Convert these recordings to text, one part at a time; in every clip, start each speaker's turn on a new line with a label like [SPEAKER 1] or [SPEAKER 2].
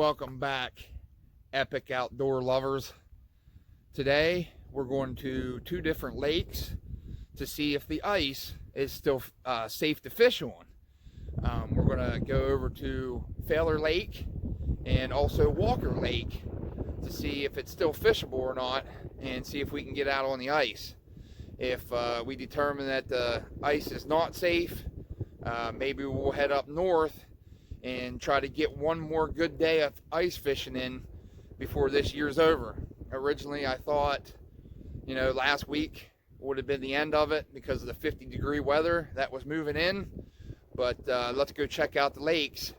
[SPEAKER 1] Welcome back, epic outdoor lovers. Today we're going to two different lakes to see if the ice is still safe to fish on. We're going to go over to Faylor Lake and also Walker Lake to see if it's still fishable or not, and see if we can get out on the ice. If we determine that the ice is not safe, maybe we'll head up north and try to get one more good day of ice fishing in before this year's over. Originally I thought, last week would have been the end of it because of the 50-degree weather that was moving in. But let's go check out the lakes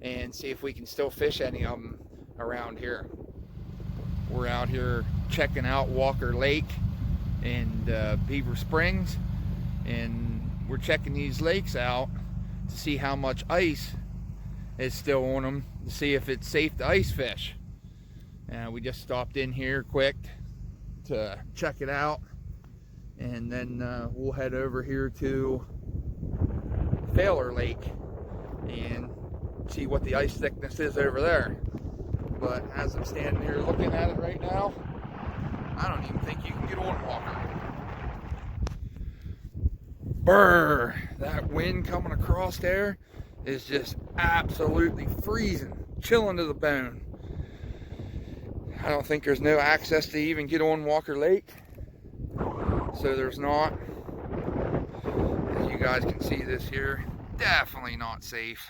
[SPEAKER 1] and see if we can still fish any of them around here. We're out here checking out Walker Lake and Beaver Springs, and we're checking these lakes out to see how much ice is still on them, to see if it's safe to ice fish. We just stopped in here quick to check it out, and then we'll head over here to Faylor Lake and see what the ice thickness is over there. But as I'm standing here looking at it right now, I don't even think you can get on Walker. Brr! That wind coming across there is just absolutely freezing, chilling to the bone. I don't think there's no access to even get on Walker Lake, so there's not. As you guys can see, this here definitely not safe.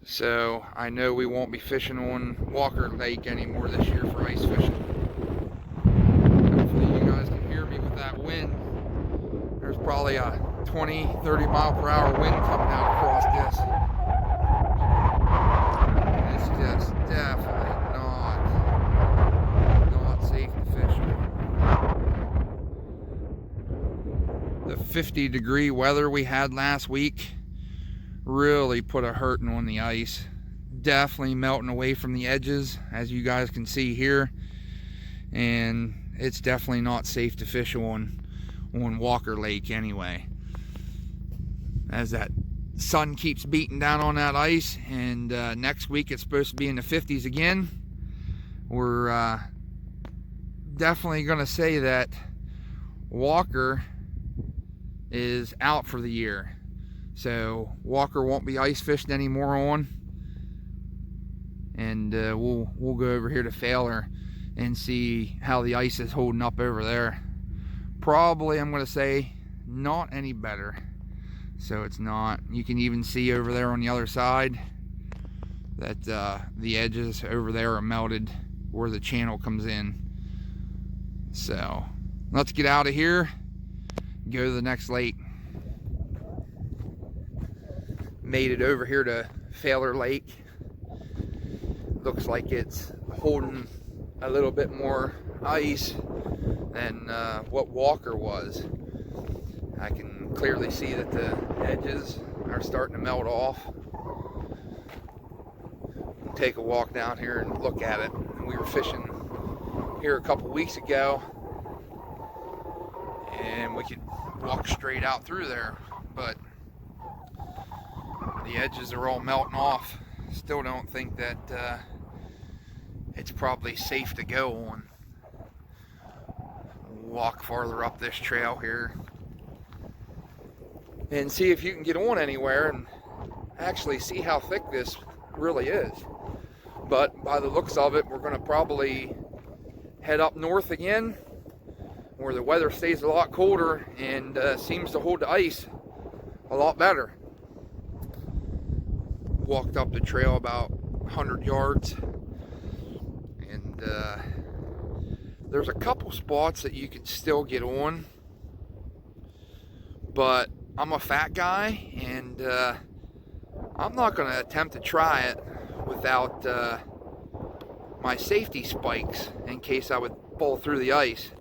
[SPEAKER 1] So I know we won't be fishing on Walker Lake anymore this year for ice fishing. Hopefully you guys can hear me with that wind. There's probably a 20-30 mile per hour wind coming out across this. It's just definitely not safe to fish on. The 50-degree weather we had last week really put a hurting on the ice. Definitely melting away from the edges, as you guys can see here, and it's definitely not safe to fish on Walker Lake anyway, as that sun keeps beating down on that ice. And next week it's supposed to be in the 50s again. We're definitely going to say that Walker is out for the year, so Walker won't be ice fishing anymore on, and we'll go over here to Faylor and see how the ice is holding up over there. Probably, I'm going to say, not any better. So it's not. You can even see over there on the other side that the edges over there are melted where the channel comes in. So let's get out of here, go to the next lake. Made it over here to Faylor Lake. Looks like it's holding a little bit more ice than what Walker was. I can clearly see that the edges are starting to melt off. Take a walk down here and look at it. We were fishing here a couple weeks ago, and we could walk straight out through there, but the edges are all melting off. Still don't think that it's probably safe to go on. Walk farther up this trail here and see if you can get on anywhere and actually see how thick this really is. But by the looks of it, we're going to probably head up north again, where the weather stays a lot colder and seems to hold the ice a lot better. Walked up the trail about 100 yards, and there's a couple spots that you can still get on, but I'm a fat guy, and I'm not going to attempt to try it without my safety spikes in case I would fall through the ice.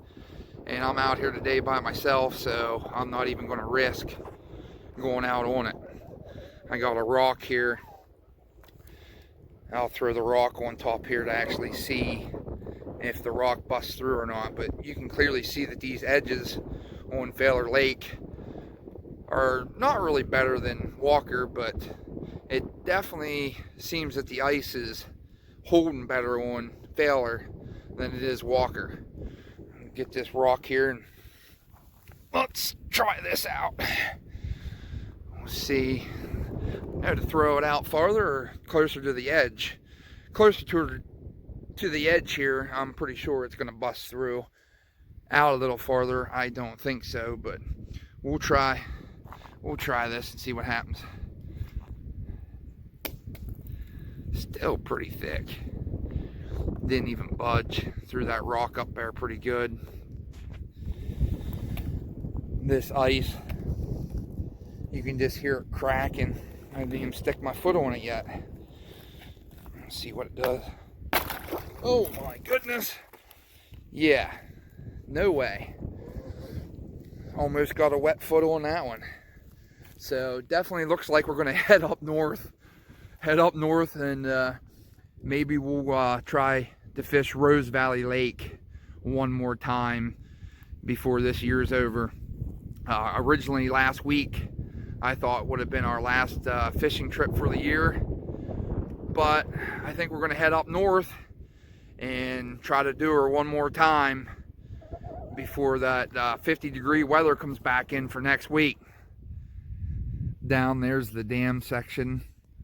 [SPEAKER 1] And I'm out here today by myself, so I'm not even going to risk going out on it. I got a rock here. I'll throw the rock on top here to actually see if the rock busts through or not, but you can clearly see that these edges on Faylor Lake are not really better than Walker, but it definitely seems that the ice is holding better on Faylor than it is Walker. Get this rock here and let's try this out. We'll see how to throw it out farther or closer to the edge. Closer to the edge here, I'm pretty sure it's going to bust through. Out a little farther, I don't think so, but we'll try this and see what happens. Still pretty thick. Didn't even budge. Threw that rock up there pretty good. This ice, you can just hear it cracking. I didn't even stick my foot on it yet. Let's see what it does. Oh my goodness. Yeah, no way. Almost got a wet foot on that one. So definitely looks like we're gonna head up north and maybe we'll try to fish Rose Valley Lake one more time before this year's over. Originally last week I thought would have been our last fishing trip for the year, but I think we're gonna head up north and try to do her one more time before that 50-degree weather comes back in for next week. Down there's the dam section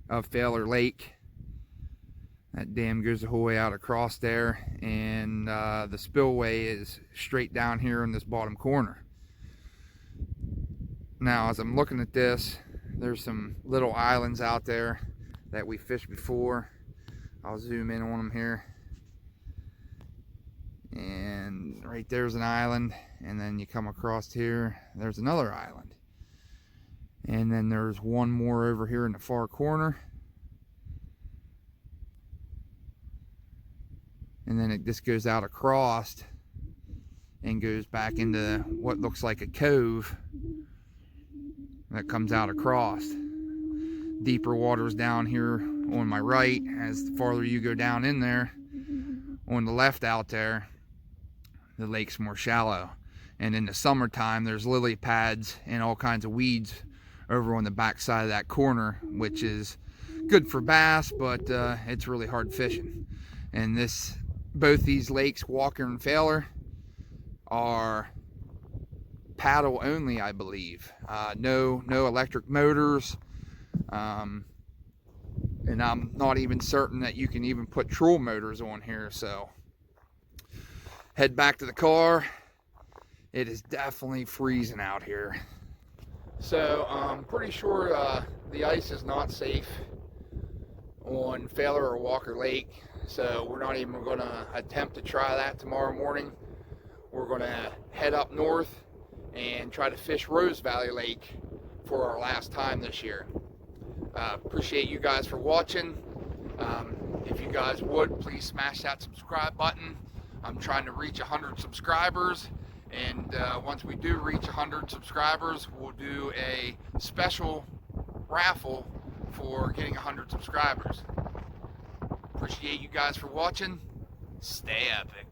[SPEAKER 1] of Faylor Lake. That dam goes the whole way out across there, and the spillway is straight down here in this bottom corner. Now as I'm looking at this, there's some little islands out there that we fished before. I'll zoom in on them here. And right there's an island, and then you come across here, there's another island. And then there's one more over here in the far corner. And then it just goes out across and goes back into what looks like a cove that comes out across. Deeper waters down here on my right. As the farther you go down in there, on the left out there, the lake's more shallow. And in the summertime, there's lily pads and all kinds of weeds over on the back side of that corner, which is good for bass, but it's really hard fishing. And both these lakes, Walker and Faylor, are paddle only, I believe. No electric motors, and I'm not even certain that you can even put troll motors on here. So head back to the car. It is definitely freezing out here. So I'm pretty sure the ice is not safe on Faylor or Walker Lake, so we're not even going to attempt to try that tomorrow morning. We're going to head up north and try to fish Rose Valley Lake for our last time this year. Appreciate you guys for watching. If you guys would, please smash that subscribe button. I'm trying to reach 100 subscribers. And once we do reach 100 subscribers, we'll do a special raffle for getting 100 subscribers. Appreciate you guys for watching. Stay epic.